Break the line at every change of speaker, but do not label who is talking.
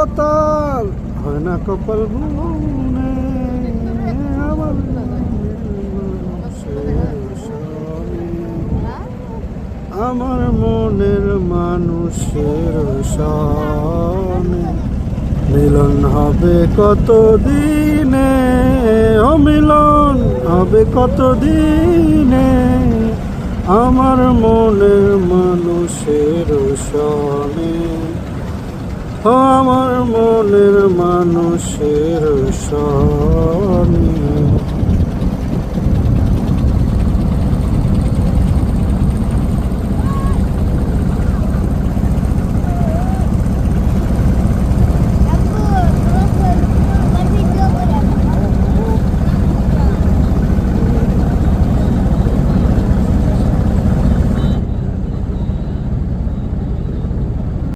পাতাল হয় না কপাল বুনে আমার আমার মনের মানুষের সনে মিলন হবে কত দিনে, ও মিলন হবে কত দিনে আমার মনের মানুষের সনে, ও আমার মনের মানুষের সনে।